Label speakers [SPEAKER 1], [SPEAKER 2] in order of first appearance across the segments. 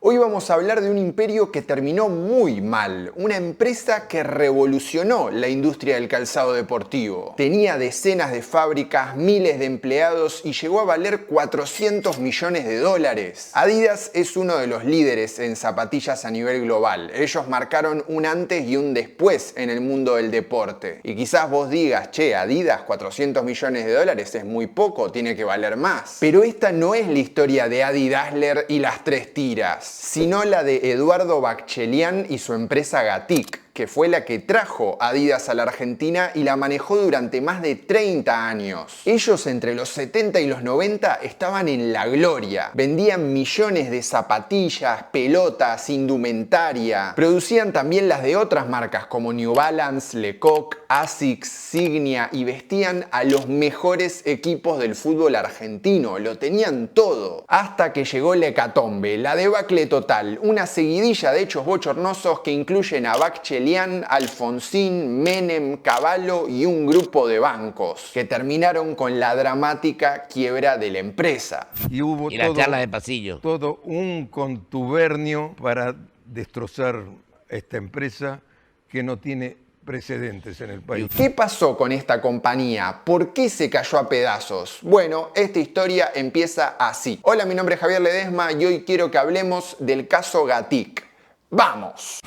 [SPEAKER 1] Hoy vamos a hablar de un imperio que terminó muy mal, una empresa que revolucionó la industria del calzado deportivo. Tenía decenas de fábricas, miles de empleados y llegó a valer 400 millones de dólares. Adidas es uno de los líderes en zapatillas a nivel global. Ellos marcaron un antes y un después en el mundo del deporte. Y quizás vos digas, che, Adidas, 400 millones de dólares es muy poco, tiene que valer más. Pero esta no es la historia de Adi Dassler y las tres tiras, sino la de Eduardo Bacchelian y su empresa Gatik, que fue la que trajo Adidas a la Argentina y la manejó durante más de 30 años. Ellos entre los 70 y los 90 estaban en la gloria. Vendían millones de zapatillas, pelotas, indumentaria. Producían también las de otras marcas como New Balance, Lecoq, Asics, Signia y vestían a los mejores equipos del fútbol argentino. Lo tenían todo. Hasta que llegó la hecatombe, la debacle total, una seguidilla de hechos bochornosos que incluyen a Bacchelian, Alfonsín, Menem, Cavallo y un grupo de bancos que terminaron con la dramática quiebra de la empresa.
[SPEAKER 2] Y hubo
[SPEAKER 3] la charla de pasillo.
[SPEAKER 2] Todo un contubernio para destrozar esta empresa que no tiene precedentes en el país.
[SPEAKER 1] ¿Qué pasó con esta compañía? ¿Por qué se cayó a pedazos? Bueno, esta historia empieza así. Hola, mi nombre es Javier Ledesma y hoy quiero que hablemos del caso Gatik. ¡Vamos!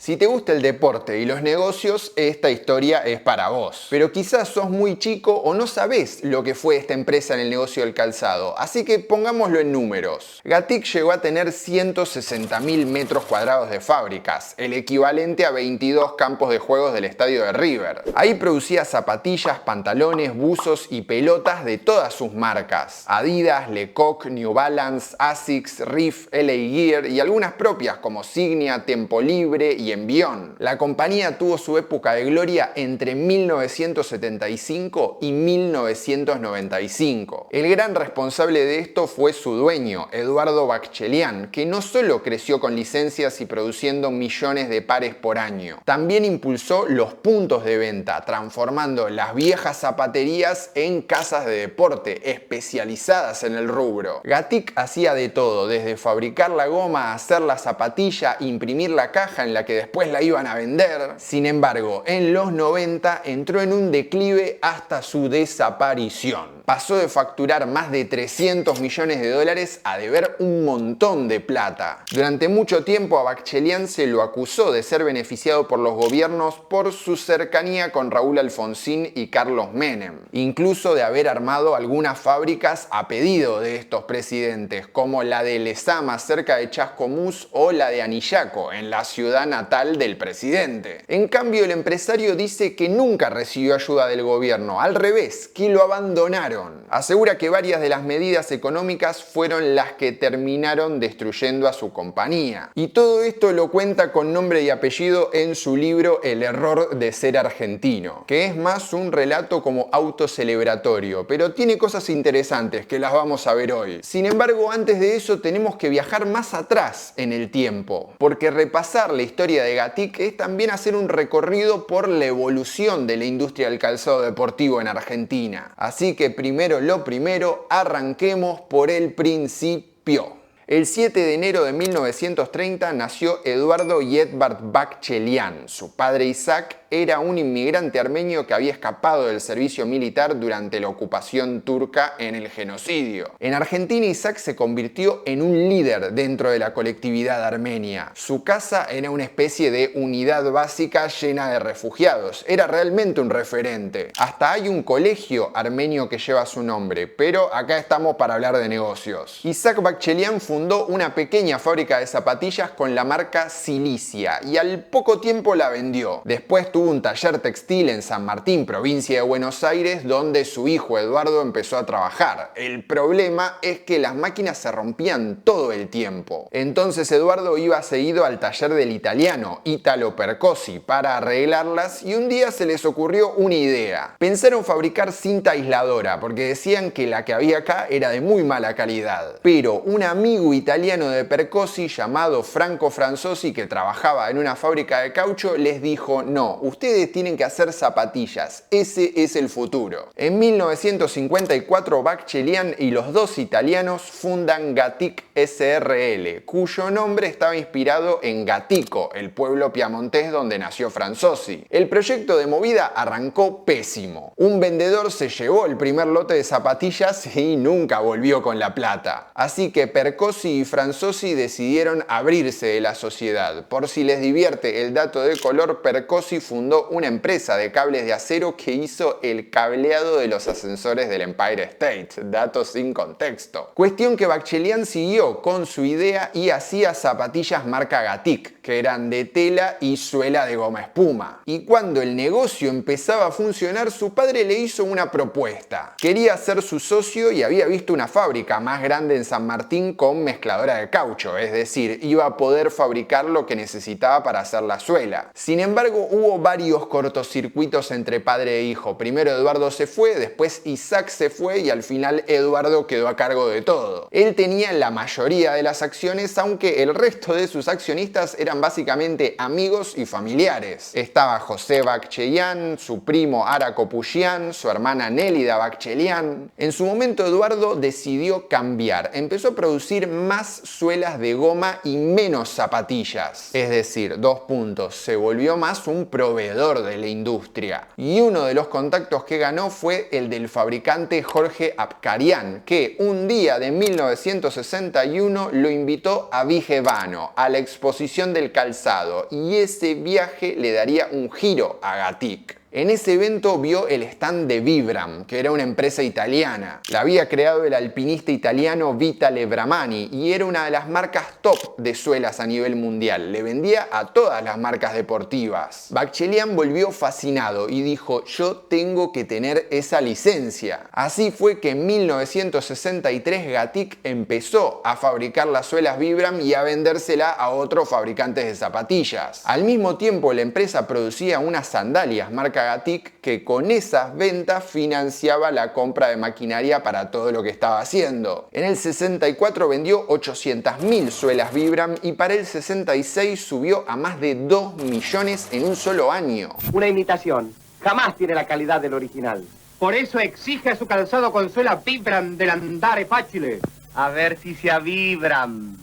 [SPEAKER 1] Si te gusta el deporte y los negocios, esta historia es para vos. Pero quizás sos muy chico o no sabés lo que fue esta empresa en el negocio del calzado, así que pongámoslo en números. Gatik llegó a tener 160.000 metros cuadrados de fábricas, el equivalente a 22 campos de juegos del estadio de River. Ahí producía zapatillas, pantalones, buzos y pelotas de todas sus marcas: Adidas, Lecoq, New Balance, Asics, Reef, LA Gear y algunas propias como Signia, Tempo Libre y Envión. La compañía tuvo su época de gloria entre 1975 y 1995. El gran responsable de esto fue su dueño, Eduardo Bacchelian, que no solo creció con licencias y produciendo millones de pares por año, también impulsó los puntos de venta, transformando las viejas zapaterías en casas de deporte especializadas en el rubro. Gatik hacía de todo, desde fabricar la goma, hacer la zapatilla, imprimir la caja en la que después la iban a vender. Sin embargo, en los 90 entró en un declive hasta su desaparición. Pasó de facturar más de 300 millones de dólares a deber un montón de plata. Durante mucho tiempo a Bacchelian se lo acusó de ser beneficiado por los gobiernos por su cercanía con Raúl Alfonsín y Carlos Menem. Incluso de haber armado algunas fábricas a pedido de estos presidentes, como la de Lezama cerca de Chascomús o la de Anillaco en la ciudad natal del presidente. En cambio, el empresario dice que nunca recibió ayuda del gobierno, al revés, que lo abandonaron. Asegura que varias de las medidas económicas fueron las que terminaron destruyendo a su compañía. Y todo esto lo cuenta con nombre y apellido en su libro El error de ser argentino, que es más un relato como autocelebratorio, pero tiene cosas interesantes que las vamos a ver hoy. Sin embargo, antes de eso tenemos que viajar más atrás en el tiempo, porque repasar la historia de Gatik es también hacer un recorrido por la evolución de la industria del calzado deportivo en Argentina. Así que primero lo primero, arranquemos por el principio. El 7 de enero de 1930 nació Eduardo y Edvard Bacchelian. Su padre Isaac era un inmigrante armenio que había escapado del servicio militar durante la ocupación turca en el genocidio. En Argentina, Isaac se convirtió en un líder dentro de la colectividad armenia. Su casa era una especie de unidad básica llena de refugiados. Era realmente un referente. Hasta hay un colegio armenio que lleva su nombre, pero acá estamos para hablar de negocios. Isaac Bacchelian fundó una pequeña fábrica de zapatillas con la marca Silicia y al poco tiempo la vendió. Después tuvo un taller textil en San Martín, provincia de Buenos Aires, donde su hijo Eduardo empezó a trabajar. El problema es que las máquinas se rompían todo el tiempo. Entonces Eduardo iba seguido al taller del italiano, Italo Percosi, para arreglarlas y un día se les ocurrió una idea. Pensaron fabricar cinta aisladora porque decían que la que había acá era de muy mala calidad. Pero un amigo italiano de Percosi llamado Franco Franzosi, que trabajaba en una fábrica de caucho, les dijo: no, ustedes tienen que hacer zapatillas, ese es el futuro. En 1954 Baccellian y los dos italianos fundan Gatik SRL, cuyo nombre estaba inspirado en Gatico, el pueblo piamontés donde nació Franzosi. El proyecto de movida arrancó pésimo. Un vendedor se llevó el primer lote de zapatillas y nunca volvió con la plata. Así que Percosi y Franzosi decidieron abrirse de la sociedad. Por si les divierte el dato de color, Percosi fundó una empresa de cables de acero que hizo el cableado de los ascensores del Empire State. Datos sin contexto. Cuestión que Baccellian siguió con su idea y hacía zapatillas marca Gatik, que eran de tela y suela de goma espuma. Y cuando el negocio empezaba a funcionar, su padre le hizo una propuesta. Quería ser su socio y había visto una fábrica más grande en San Martín con mezcladora de caucho, es decir, iba a poder fabricar lo que necesitaba para hacer la suela. Sin embargo, hubo varios cortocircuitos entre padre e hijo. Primero Eduardo se fue, después Isaac se fue y al final Eduardo quedó a cargo de todo. Él tenía la mayoría de las acciones, aunque el resto de sus accionistas eran básicamente amigos y familiares. Estaba José Baccellian, su primo Ara Kopushian, su hermana Nélida Baccellian. En su momento Eduardo decidió cambiar. Empezó a producir más suelas de goma y menos zapatillas. Es decir, se volvió más un proveedor de la industria. Y uno de los contactos que ganó fue el del fabricante Jorge Abkarian, que un día de 1961 lo invitó a Vigevano, a la exposición del calzado, y ese viaje le daría un giro a Gatik. En ese evento vio el stand de Vibram, que era una empresa italiana. La había creado el alpinista italiano Vitale Bramani y era una de las marcas top de suelas a nivel mundial. Le vendía a todas las marcas deportivas. Baccellian volvió fascinado y dijo: yo tengo que tener esa licencia. Así fue que en 1963 Gatik empezó a fabricar las suelas Vibram y a vendérsela a otros fabricantes de zapatillas. Al mismo tiempo, la empresa producía unas sandalias marca Gatik que con esas ventas financiaba la compra de maquinaria para todo lo que estaba haciendo. En el 64 vendió 800.000 suelas Vibram y para el 66 subió a más de 2 millones en un solo año.
[SPEAKER 3] Una imitación jamás tiene la calidad del original.
[SPEAKER 4] Por eso exige su calzado con suela Vibram del andare facile. A ver si se avibran.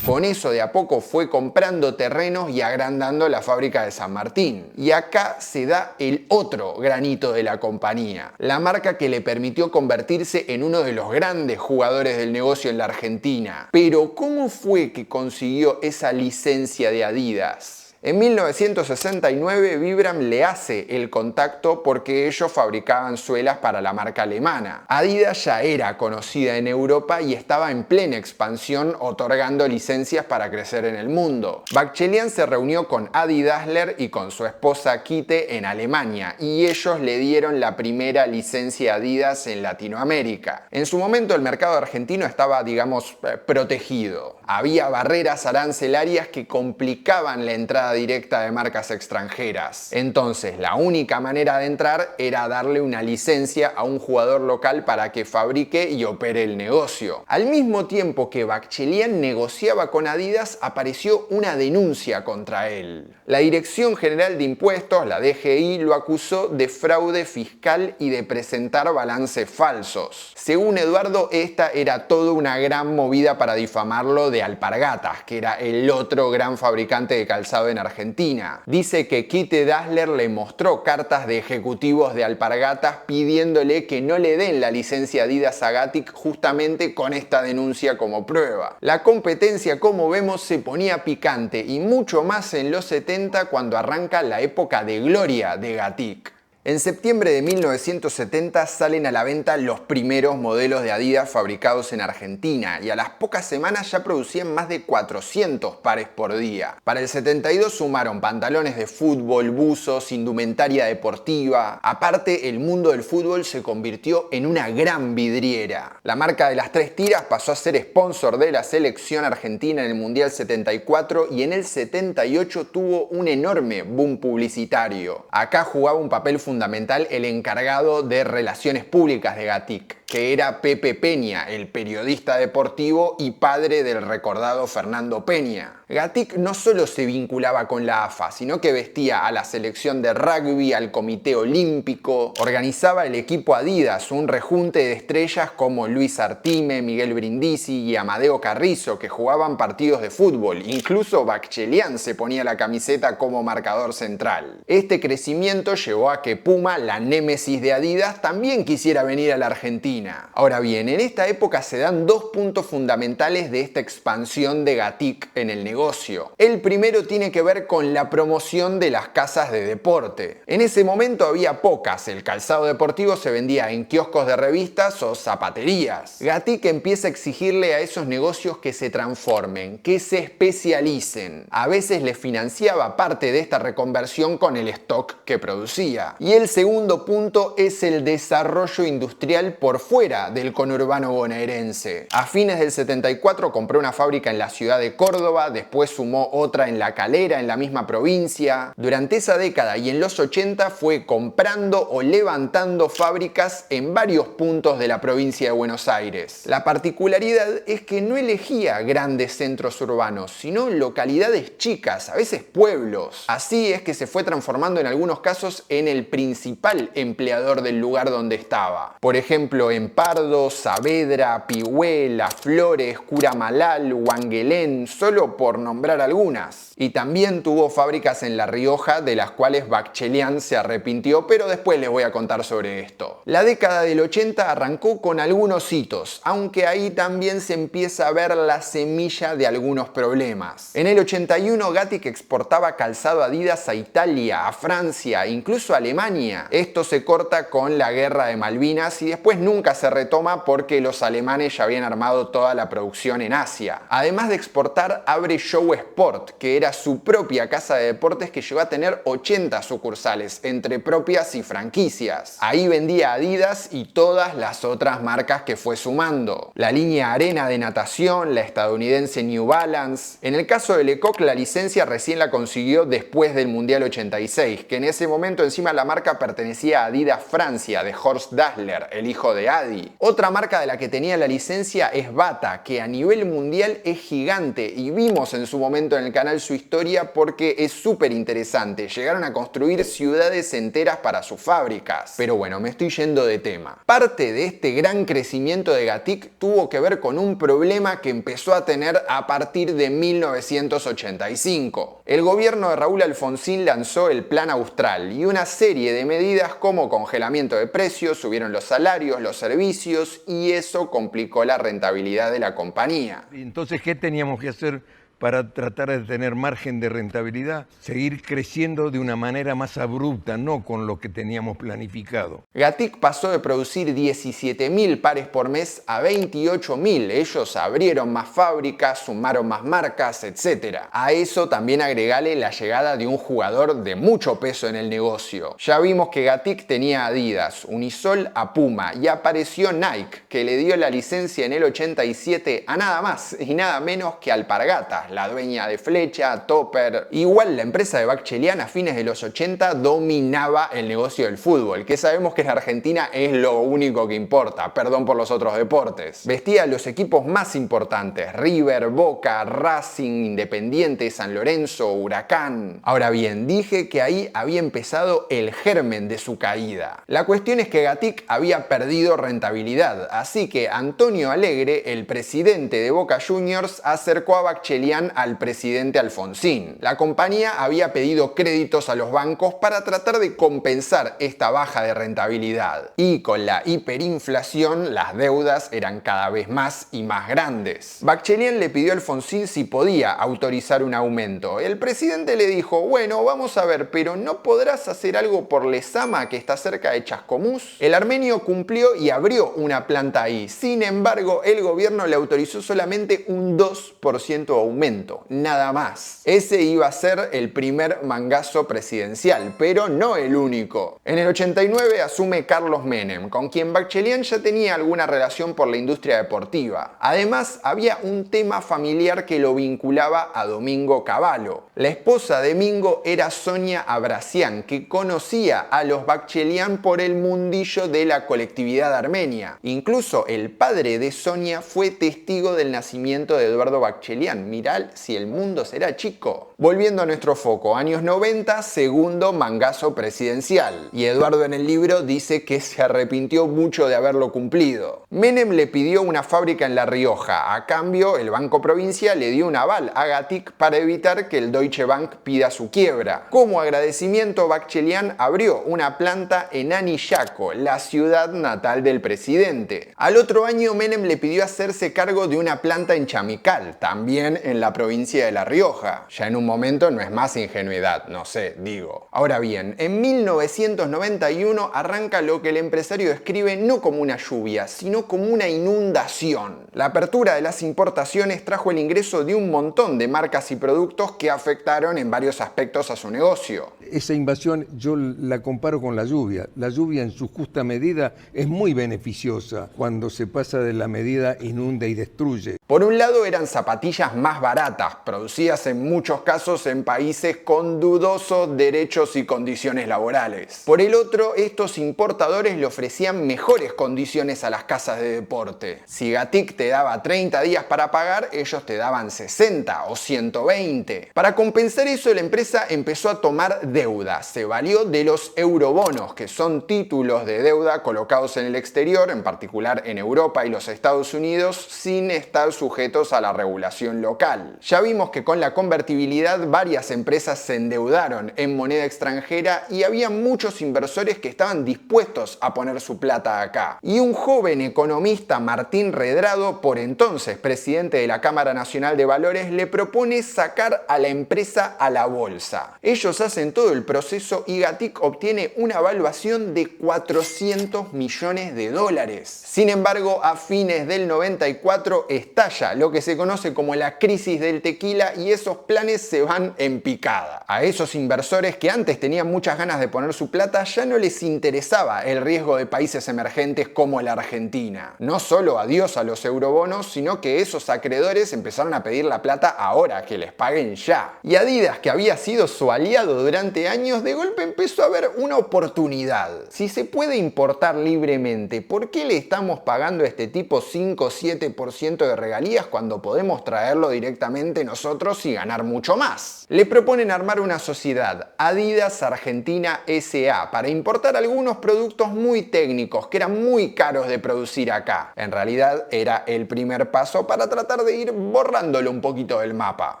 [SPEAKER 1] Con eso de a poco fue comprando terrenos y agrandando la fábrica de San Martín. Y acá se da el otro granito de la compañía, la marca que le permitió convertirse en uno de los grandes jugadores del negocio en la Argentina. Pero ¿cómo fue que consiguió esa licencia de Adidas? En 1969 Vibram le hace el contacto porque ellos fabricaban suelas para la marca alemana. Adidas ya era conocida en Europa y estaba en plena expansión otorgando licencias para crecer en el mundo. Baccellian se reunió con Adi Dassler y con su esposa Kite en Alemania y ellos le dieron la primera licencia Adidas en Latinoamérica. En su momento el mercado argentino estaba, digamos, protegido. Había barreras arancelarias que complicaban la entrada directa de marcas extranjeras. Entonces, la única manera de entrar era darle una licencia a un jugador local para que fabrique y opere el negocio. Al mismo tiempo que Baccellian negociaba con Adidas, apareció una denuncia contra él. La Dirección General de Impuestos, la DGI, lo acusó de fraude fiscal y de presentar balances falsos. Según Eduardo, esta era toda una gran movida para difamarlo de Alpargatas, que era el otro gran fabricante de calzado en Argentina. Dice que Kite Dassler le mostró cartas de ejecutivos de Alpargatas pidiéndole que no le den la licencia Adidas a Gatik justamente con esta denuncia como prueba. La competencia, como vemos, se ponía picante y mucho más en los 70 cuando arranca la época de gloria de Gatik. En septiembre de 1970 salen a la venta los primeros modelos de Adidas fabricados en Argentina y a las pocas semanas ya producían más de 400 pares por día. Para el 72 sumaron pantalones de fútbol, buzos, indumentaria deportiva. Aparte, el mundo del fútbol se convirtió en una gran vidriera. La marca de las tres tiras pasó a ser sponsor de la selección argentina en el Mundial 74 y en el 78 tuvo un enorme boom publicitario. Acá jugaba un papel fundamental el encargado de relaciones públicas de Gatik. que era Pepe Peña, el periodista deportivo y padre del recordado Fernando Peña. Gatik no solo se vinculaba con la AFA, sino que vestía a la selección de rugby, al Comité Olímpico, organizaba el equipo Adidas, un rejunte de estrellas como Luis Artime, Miguel Brindisi y Amadeo Carrizo, que jugaban partidos de fútbol. Incluso Bacchelian se ponía la camiseta como marcador central. Este crecimiento llevó a que Puma, la némesis de Adidas, también quisiera venir a la Argentina. Ahora bien, en esta época se dan dos puntos fundamentales de esta expansión de Gatik en el negocio. El primero tiene que ver con la promoción de las casas de deporte. En ese momento había pocas, el calzado deportivo se vendía en kioscos de revistas o zapaterías. Gatik empieza a exigirle a esos negocios que se transformen, que se especialicen. A veces les financiaba parte de esta reconversión con el stock que producía. Y el segundo punto es el desarrollo industrial por fuera del conurbano bonaerense. A fines del 74 compró una fábrica en la ciudad de Córdoba, después sumó otra en La Calera, en la misma provincia. Durante esa década y en los 80 fue comprando o levantando fábricas en varios puntos de la provincia de Buenos Aires. La particularidad es que no elegía grandes centros urbanos, sino localidades chicas, a veces pueblos. Así es que se fue transformando en algunos casos en el principal empleador del lugar donde estaba. Por ejemplo, en Pardo, Saavedra, Pigüé, Las Flores, Curamalal, Huanguelén, solo por nombrar algunas. Y también tuvo fábricas en La Rioja, de las cuales Bacchelian se arrepintió, pero después les voy a contar sobre esto. La década del 80 arrancó con algunos hitos, aunque ahí también se empieza a ver la semilla de algunos problemas. En el 81 Gatik exportaba calzado Adidas a Italia, a Francia, incluso a Alemania. Esto se corta con la guerra de Malvinas y después nunca se retoma porque los alemanes ya habían armado toda la producción en Asia. Además de exportar, abre Show Sport, que era su propia casa de deportes que llegó a tener 80 sucursales, entre propias y franquicias. Ahí vendía Adidas y todas las otras marcas que fue sumando. La línea Arena de natación, la estadounidense New Balance. En el caso de Lecoq, la licencia recién la consiguió después del Mundial 86, que en ese momento encima la marca pertenecía a Adidas Francia, de Horst Dassler, el hijo de Adi. Otra marca de la que tenía la licencia es Bata, que a nivel mundial es gigante y vimos en su momento en el canal su historia porque es súper interesante. Llegaron a construir ciudades enteras para sus fábricas. Pero bueno, me estoy yendo de tema. Parte de este gran crecimiento de Gatik tuvo que ver con un problema que empezó a tener a partir de 1985. El gobierno de Raúl Alfonsín lanzó el Plan Austral y una serie de medidas como congelamiento de precios, subieron los salarios, los servicios y eso complicó la rentabilidad de la compañía.
[SPEAKER 2] Entonces, ¿qué teníamos que hacer para tratar de tener margen de rentabilidad? Seguir creciendo de una manera más abrupta, no con lo que teníamos planificado.
[SPEAKER 1] Gatik pasó de producir 17.000 pares por mes a 28.000. Ellos abrieron más fábricas, sumaron más marcas, etc. A eso también agregale la llegada de un jugador de mucho peso en el negocio. Ya vimos que Gatik tenía Adidas, Unisol a Puma y apareció Nike, que le dio la licencia en el 87 a nada más y nada menos que Alpargatas, la dueña de Flecha, Topper. Igual la empresa de Bacchelian a fines de los 80 dominaba el negocio del fútbol, que sabemos que en Argentina es lo único que importa, perdón por los otros deportes. Vestía a los equipos más importantes, River, Boca, Racing, Independiente, San Lorenzo, Huracán. Ahora bien, dije que ahí había empezado el germen de su caída. La cuestión es que Gatik había perdido rentabilidad, así que Antonio Alegre, el presidente de Boca Juniors, acercó a Bacchelian al presidente Alfonsín. La compañía había pedido créditos a los bancos para tratar de compensar esta baja de rentabilidad. Y con la hiperinflación, las deudas eran cada vez más y más grandes. Bacchelian le pidió a Alfonsín si podía autorizar un aumento. El presidente le dijo, bueno, vamos a ver, pero ¿no podrás hacer algo por Lezama, que está cerca de Chascomús? El armenio cumplió y abrió una planta ahí. Sin embargo, el gobierno le autorizó solamente un 2% de aumento. momento, nada más. Ese iba a ser el primer mangazo presidencial, pero no el único. En el 89 asume Carlos Menem, con quien Bakchelian ya tenía alguna relación por la industria deportiva. Además, había un tema familiar que lo vinculaba a Domingo Cavallo. La esposa de Mingo era Sonia Abrasian, que conocía a los Bakchelian por el mundillo de la colectividad armenia. Incluso el padre de Sonia fue testigo del nacimiento de Eduardo Bakchelian. Mirá si el mundo será chico. Volviendo a nuestro foco, años 90, segundo mangazo presidencial. Y Eduardo en el libro dice que se arrepintió mucho de haberlo cumplido. Menem le pidió una fábrica en La Rioja. A cambio, el Banco Provincia le dio un aval a Gatik para evitar que el Deutsche Bank pida su quiebra. Como agradecimiento, Bakchelian abrió una planta en Anillaco, la ciudad natal del presidente. Al otro año, Menem le pidió hacerse cargo de una planta en Chamical, también en la provincia de La Rioja. Ya en un momento no es más ingenuidad, no sé, digo. Ahora bien, en 1991 arranca lo que el empresario describe no como una lluvia, sino como una inundación. La apertura de las importaciones trajo el ingreso de un montón de marcas y productos que afectaron en varios aspectos a su negocio.
[SPEAKER 2] Esa invasión yo la comparo con la lluvia. La lluvia en su justa medida es muy beneficiosa. Cuando se pasa de la medida inunda y destruye.
[SPEAKER 1] Por un lado eran zapatillas más baratas, producidas en muchos casos en países con dudosos derechos y condiciones laborales. Por el otro, estos importadores le ofrecían mejores condiciones a las casas de deporte. Si Gatik te daba 30 días para pagar, ellos te daban 60 o 120. Para compensar eso, la empresa empezó a tomar deuda. Se valió de los eurobonos, que son títulos de deuda colocados en el exterior, en particular en Europa y los Estados Unidos, sin estar sujetos a la regulación local. Ya vimos que con la convertibilidad varias empresas se endeudaron en moneda extranjera y había muchos inversores que estaban dispuestos a poner su plata acá. Y un joven economista, Martín Redrado, por entonces presidente de la Cámara Nacional de Valores, le propone sacar a la empresa a la bolsa. Ellos hacen todo el proceso y Gatik obtiene una evaluación de 400 millones de dólares. Sin embargo, a fines del 94 estalla lo que se conoce como la crisis del tequila y esos planes se van en picada. A esos inversores que antes tenían muchas ganas de poner su plata ya no les interesaba el riesgo de países emergentes como la Argentina. No solo adiós a los eurobonos, sino que esos acreedores empezaron a pedir la plata ahora, que les paguen ya. Y Adidas, que había sido su aliado durante años, de golpe empezó a ver una oportunidad. Si se puede importar libremente, ¿por qué le estamos pagando a este tipo 5 o 7% de regalías cuando podemos traerlo directamente nosotros y ganar mucho más? Le proponen armar una sociedad, Adidas Argentina S.A., para importar algunos productos muy técnicos que eran muy caros de producir acá. En realidad era el primer paso para tratar de ir borrándolo un poquito del mapa.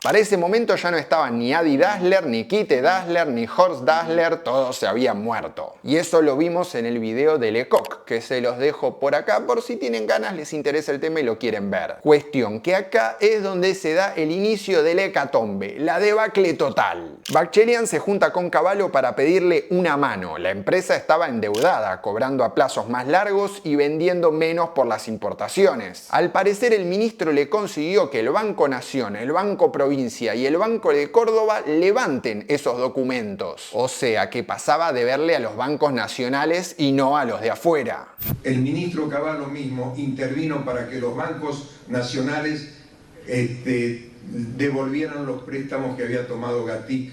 [SPEAKER 1] Para ese momento ya no estaban ni Adi Dassler, ni Kite Dassler, ni Horst Dassler, todos se habían muerto. Y eso lo vimos en el video de Lecoq, que se los dejo por acá por si tienen ganas, les interesa el tema y lo quieren ver. Cuestión que acá es donde se da el inicio de la hecatombe, la debacle total. Bakchelian se junta con Cavallo para pedirle una mano. La empresa estaba endeudada, cobrando a plazos más largos y vendiendo menos por las importaciones. Al parecer el ministro le consiguió que el Banco Nación, el Banco Provincia y el Banco de Córdoba levanten esos documentos. O sea que pasaba de verle a los bancos nacionales y no a los de afuera.
[SPEAKER 2] El ministro Cavallo mismo intervino para que los bancos nacionales devolvieran los préstamos que había tomado Gatik.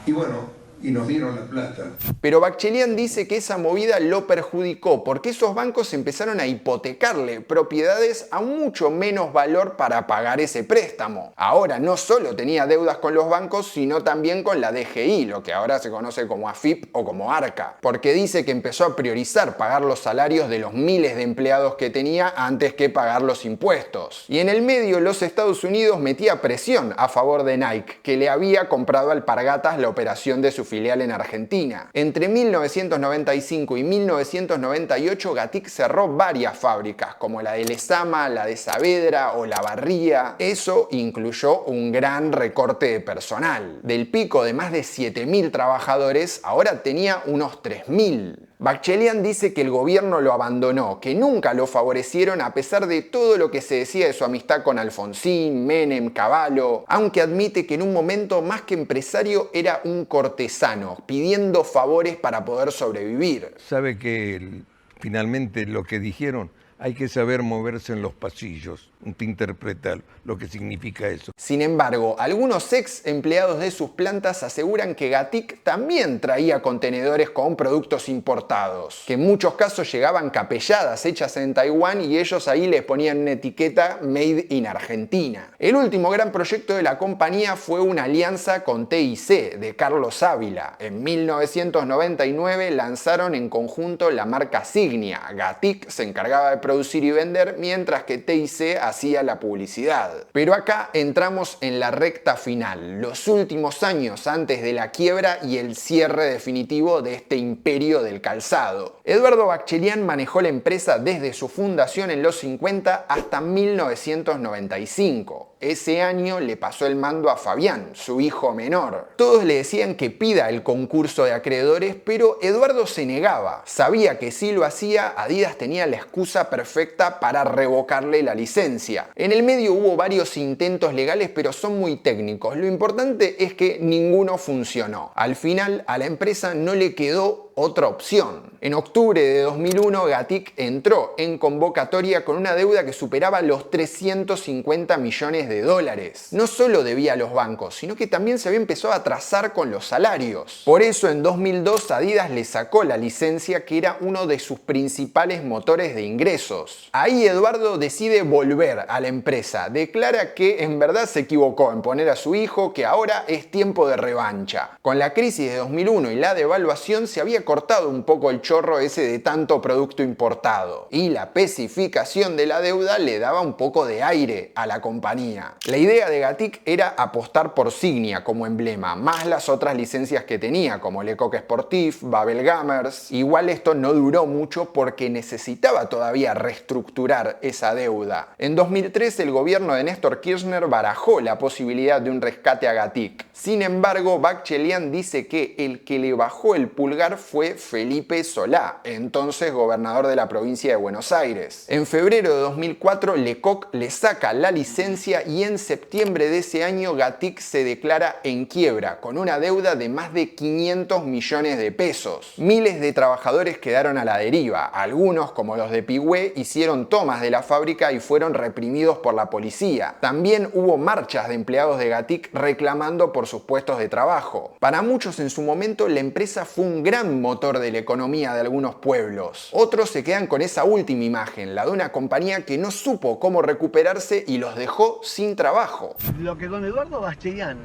[SPEAKER 2] Y bueno, y nos dieron la plata.
[SPEAKER 1] Pero Bakchelian dice que esa movida lo perjudicó porque esos bancos empezaron a hipotecarle propiedades a mucho menos valor para pagar ese préstamo. Ahora no solo tenía deudas con los bancos, sino también con la DGI, lo que ahora se conoce como AFIP o como ARCA, porque dice que empezó a priorizar pagar los salarios de los miles de empleados que tenía antes que pagar los impuestos. Y en el medio los Estados Unidos metía presión a favor de Nike, que le había comprado a Alpargatas la operación de su filial en Argentina. Entre 1995 y 1998 Gatik cerró varias fábricas, como la de Lezama, la de Saavedra o la Barría. Eso incluyó un gran recorte de personal. Del pico de más de 7.000 trabajadores, ahora tenía unos 3.000. Bakchelian dice que el gobierno lo abandonó, que nunca lo favorecieron a pesar de todo lo que se decía de su amistad con Alfonsín, Menem, Cavallo, aunque admite que en un momento más que empresario era un cortesano, pidiendo favores para poder sobrevivir.
[SPEAKER 2] Sabe que finalmente lo que dijeron, hay que saber moverse en los pasillos, interpretar lo que significa eso.
[SPEAKER 1] Sin embargo, algunos ex empleados de sus plantas aseguran que Gatik también traía contenedores con productos importados, que en muchos casos llegaban capelladas hechas en Taiwán y ellos ahí les ponían una etiqueta Made in Argentina. El último gran proyecto de la compañía fue una alianza con TIC de Carlos Ávila. En 1999 lanzaron en conjunto la marca Signia. Gatik se encargaba de producir y vender, mientras que TIC hacía la publicidad. Pero acá entramos en la recta final, los últimos años antes de la quiebra y el cierre definitivo de este imperio del calzado. Eduardo Bakchelian manejó la empresa desde su fundación en los 50 hasta 1995. Ese año le pasó el mando a Fabián, su hijo menor. Todos le decían que pida el concurso de acreedores, pero Eduardo se negaba. Sabía que si lo hacía, Adidas tenía la excusa perfecta para revocarle la licencia. En el medio hubo varios intentos legales, pero son muy técnicos. Lo importante es que ninguno funcionó. Al final, a la empresa no le quedó otra opción. En octubre de 2001, Gatik entró en convocatoria con una deuda que superaba los 350 millones de dólares. No solo debía a los bancos, sino que también se había empezado a atrasar con los salarios. Por eso en 2002 Adidas le sacó la licencia, que era uno de sus principales motores de ingresos. Ahí Eduardo decide volver a la empresa. Declara que en verdad se equivocó en poner a su hijo, que ahora es tiempo de revancha. Con la crisis de 2001 y la devaluación se había cortado un poco el chorro ese de tanto producto importado, y la especificación de la deuda le daba un poco de aire a la compañía. La idea de Gatik era apostar por Signia como emblema, más las otras licencias que tenía, como Lecoq Sportif, Babel Gamers. Igual esto no duró mucho porque necesitaba todavía reestructurar esa deuda. En 2003 el gobierno de Néstor Kirchner barajó la posibilidad de un rescate a Gatik. Sin embargo, Bakchelian dice que el que le bajó el pulgar fue Felipe Solá, entonces gobernador de la provincia de Buenos Aires. En febrero de 2004 Lecoq le saca la licencia y en septiembre de ese año Gatik se declara en quiebra con una deuda de más de 500 millones de pesos. Miles de trabajadores quedaron a la deriva. Algunos, como los de Pigüé, hicieron tomas de la fábrica y fueron reprimidos por la policía. También hubo marchas de empleados de Gatik reclamando por sus puestos de trabajo. Para muchos en su momento la empresa fue un gran motor de la economía de algunos pueblos. Otros se quedan con esa última imagen, la de una compañía que no supo cómo recuperarse y los dejó sin trabajo.
[SPEAKER 5] Lo que don Eduardo Bakchelian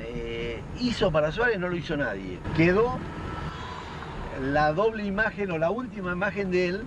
[SPEAKER 5] hizo para Suárez no lo hizo nadie. Quedó la doble imagen o la última imagen de él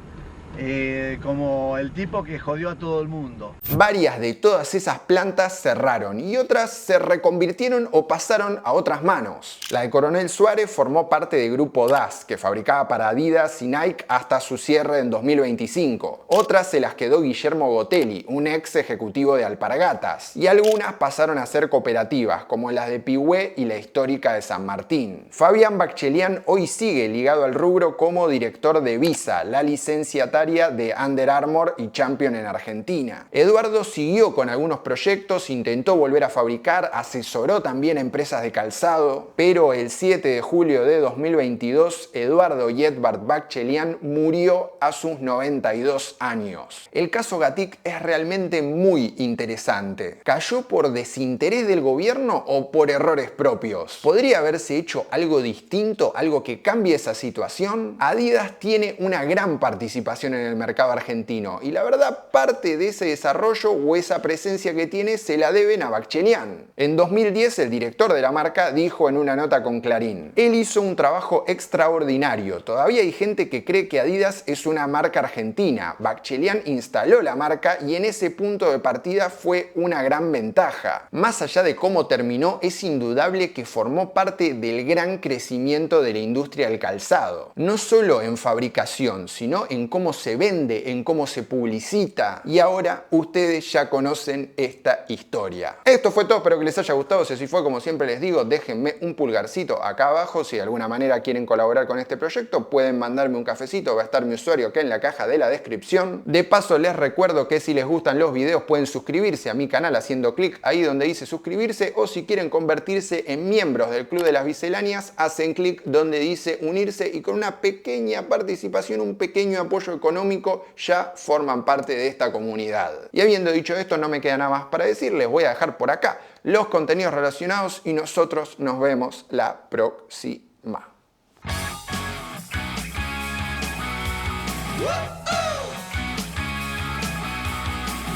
[SPEAKER 5] como el tipo que jodió a todo el mundo.
[SPEAKER 1] Varias de todas esas plantas cerraron y otras se reconvirtieron o pasaron a otras manos. La de Coronel Suárez formó parte del grupo DAS, que fabricaba para Adidas y Nike hasta su cierre en 2025. Otras se las quedó Guillermo Gotelli, un ex ejecutivo de Alpargatas, y algunas pasaron a ser cooperativas, como las de Pigüé y la histórica de San Martín. Fabián Bakchelian hoy sigue ligado al rubro como director de Visa, la licenciataria de Under Armour y Champion en Argentina. Eduardo siguió con algunos proyectos, intentó volver a fabricar, asesoró también a empresas de calzado, pero el 7 de julio de 2022 Eduardo Edvard Bakchelian murió a sus 92 años. El caso Gatik es realmente muy interesante. ¿Cayó por desinterés del gobierno o por errores propios? ¿Podría haberse hecho algo distinto, algo que cambie esa situación? Adidas tiene una gran participación en el mercado argentino y la verdad parte de ese desarrollo o esa presencia que tiene se la deben a Bakchelian. En 2010 el director de la marca dijo en una nota con Clarín: él hizo un trabajo extraordinario, todavía hay gente que cree que Adidas es una marca argentina. Bakchelian instaló la marca y en ese punto de partida fue una gran ventaja. Más allá de cómo terminó, es indudable que formó parte del gran crecimiento de la industria del calzado, no solo en fabricación, sino en cómo se vende, en cómo se publicita. Y ahora ustedes ya conocen esta historia. Esto fue todo, espero que les haya gustado. Si así fue, como siempre les digo, déjenme un pulgarcito acá abajo. Si de alguna manera quieren colaborar con este proyecto, pueden mandarme un cafecito, va a estar mi usuario acá en la caja de la descripción. De paso les recuerdo que si les gustan los videos pueden suscribirse a mi canal haciendo clic ahí donde dice suscribirse, o si quieren convertirse en miembros del Club de las Misceláneas, hacen clic donde dice unirse y con una pequeña participación, un pequeño apoyo económico, ya forman parte de esta comunidad. Y habiendo dicho esto, no me queda nada más para decir, les voy a dejar por acá los contenidos relacionados y nosotros nos vemos la próxima.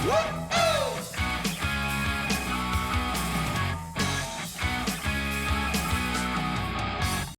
[SPEAKER 6] Whoa!